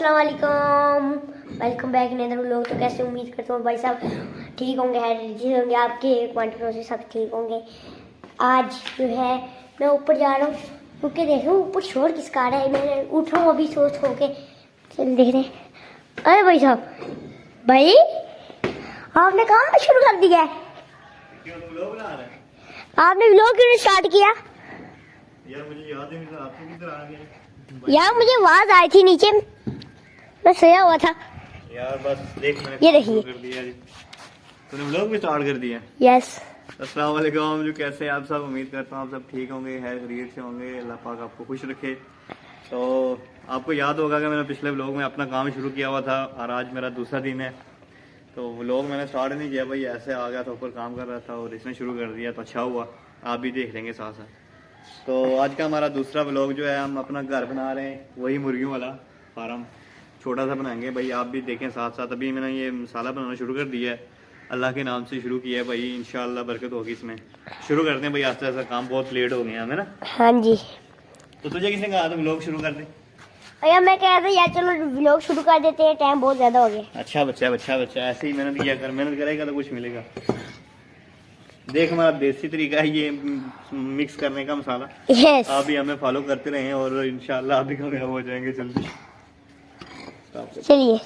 अस्सलाम वालेकुम, welcome back in other vlog. तो कैसे उम्मीद करता हूँ भाई साहब ठीक होंगे, जी होंगे, आपके क्वांटिटी से सब ठीक होंगे। आज जो है मैं ऊपर जा रहा हूँ क्योंकि देखो ऊपर शोर किसका आ रहा है। मैं उठ रहा हूँ अभी सोच हो के, चल देख रहे। अरे भाई साहब, भाई आपने कहाँ शुरू कर दिया है? आपने व्लॉग क्यों स्टार्ट किया? यार मुझे याद है आपको किधर आ गया यार मुझे आवाज आई थी नीचे, मैं सोया हुआ था। यार बस देख मैंने ये देखिए कर दिया जी। तूने व्लॉग भी स्टार्ट कर दिया। यस। अस्सलाम वालेकुम, जो कैसे हैं आप सब? उम्मीद करता हूँ आप सब ठीक होंगे, खैर खैरियत से होंगे। अल्लाह पाक आपको खुश रखे। तो आपको याद होगा कि मैंने पिछले व्लॉग में अपना काम शुरू किया हुआ था और आज मेरा दूसरा दिन है। तो व्लॉग मैंने स्टार्ट नहीं किया भाई, ऐसे आ गया था, ऊपर काम कर रहा था और इसने शुरू कर दिया तो अच्छा हुआ, आप भी देख लेंगे साथ साथ। तो आज का हमारा दूसरा व्लॉग जो है, हम अपना घर बना रहे हैं, वही मुर्गियों वाला फार्म छोटा सा बनाएंगे भाई, आप भी देखें साथ साथ। अभी मैंने ये मसाला बनाना शुरू कर दिया है, अल्लाह के नाम से शुरू किया है भाई, इंशाल्लाह बरकत होगी इसमें। शुरू करते हैं भाई आस्ते आस्ते, काम बहुत लेट हो गए हमें ना। हाँ जी। तो तुझे किसने कहा था व्लॉग शुरू कर दे? यार मैं कह रहा था यार चलो व्लॉग शुरू कर देते हैं, टाइम बहुत ज्यादा हो गया। अच्छा बच्चा ऐसे ही मेहनत किया कर, मेहनत करेगा तो कुछ मिलेगा। देख हमारा देसी तरीका है ये मिक्स करने का मसाला। यस। आप भी हमें फॉलो करते रहें और इंशाल्लाह आप भी कामयाब हो जाएंगे जल्दी। चलिए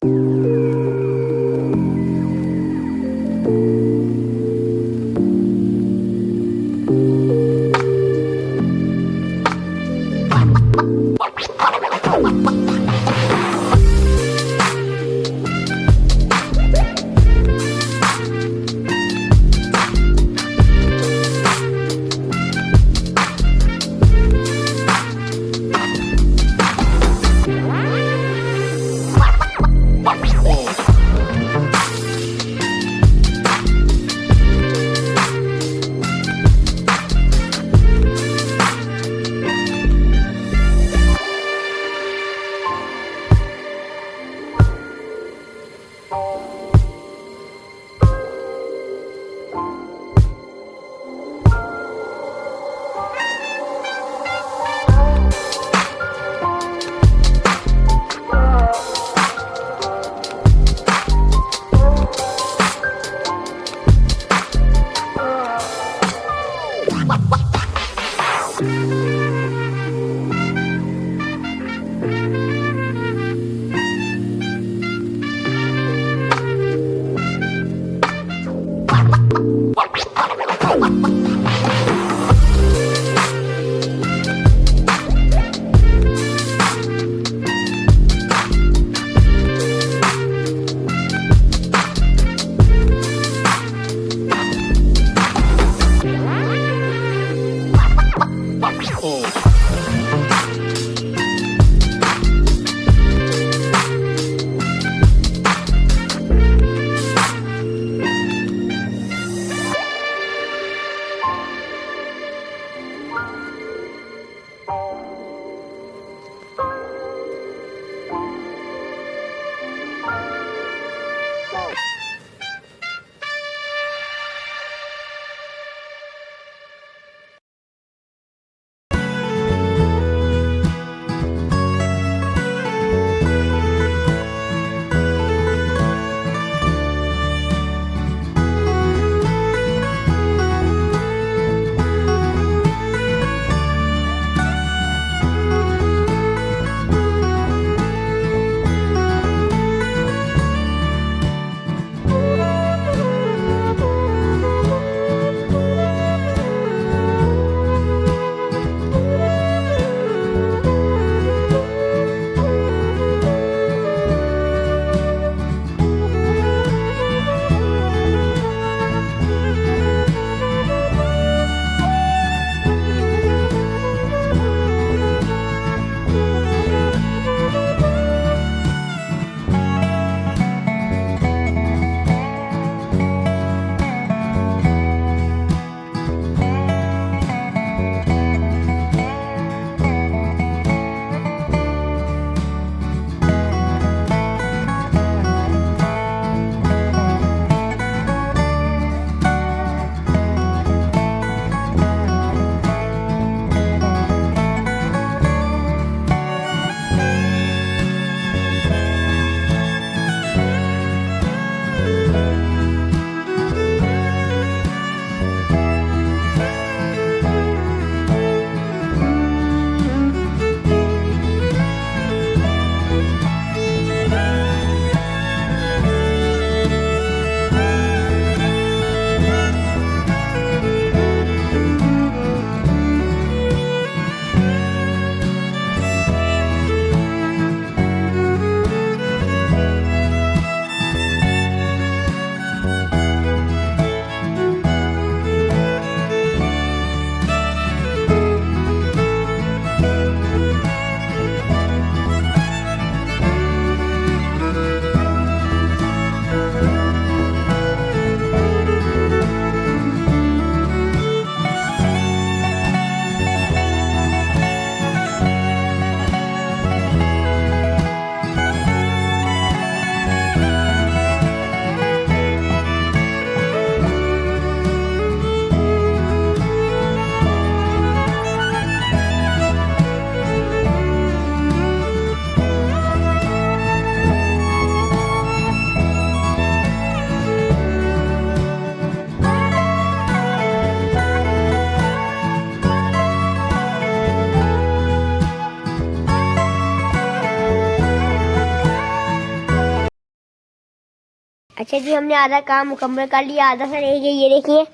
अच्छा जी, हमने आधा काम मुकम्मल कर लिया, आधा सा रह गया। ये देखिए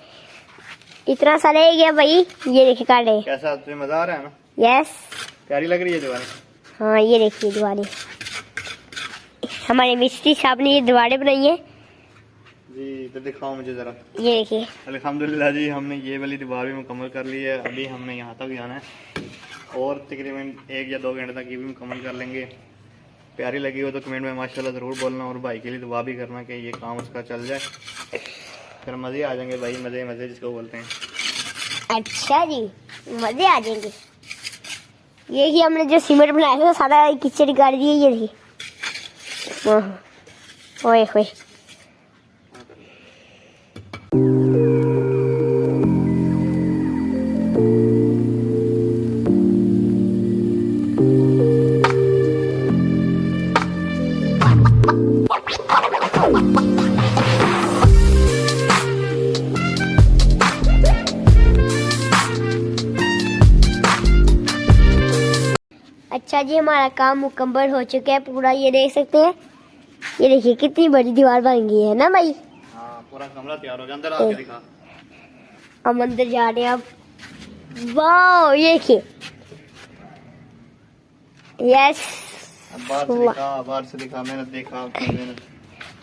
इतना सा रह गया भाई, ये देखिए काटे। कैसा तुम्हें मजा आ रहा है ना? यस, प्यारी लग रही है दीवारें? हाँ ये देखिए दीवारें, हमारे मिस्त्री साहब ने ये दीवारें बनाई है जी। तो दिखाओ मुझे जरा। ये देखिए। अल्हम्दुलिल्लाह जी, हमने ये वाली दीवार भी मुकम्मल कर ली है। अभी हमने यहाँ तक जाना है और तकरीबन 1 या 2 घंटे तक ये भी मुकम्मल कर लेंगे। प्यारी लगी हो तो कमेंट में माशाल्लाह ज़रूर बोलना, और भाई के लिए दुआ भी करना कि ये काम उसका चल जाए, फिर मज़े आ जाएंगे भाई, मज़े मज़े जिसको बोलते हैं। अच्छा जी, मजे आ जाएंगे। ये ही हमने जो सीमेंट बनाया था सारा किचड़ कर दिया। ये देखिए, ओए होए। अच्छा जी, हमारा काम मुकम्मल हो चुका है पूरा। ये देख सकते हैं, ये देखिए कितनी बड़ी दीवार बन गई है ना भाई। हाँ, पूरा कमरा तैयार हो गया। अंदर आके दिखा। हम अंदर जा रहे हैं अब। वाह, ये देखिए। यस, अब बाहर से दिखा, बाहर से दिखा। मेहनत देखा आपकी मेहनत,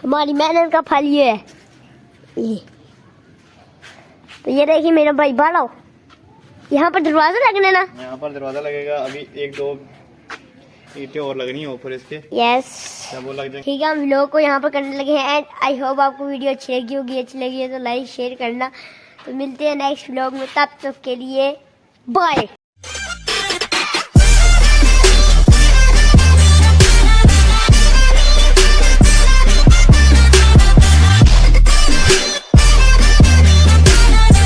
हमारी मेहनत का फल ये है। ये तो ये देखिए मेरा भाई, बालो यहाँ पर दरवाजा लगने ना। यहाँ पर दरवाजा लगेगा। अभी 1-2 ईंटें और लगनी है ऊपर इसके। यस, क्या वो लग जाएंगे। ठीक है, हम लोग को यहाँ पर करने लगे हैं। एंड आई होप आपको वीडियो अच्छी लगी होगी। अच्छी लगी है तो लाइक शेयर करना। तो मिलते हैं नेक्स्ट व्लॉग में, तब तक के लिए बाय।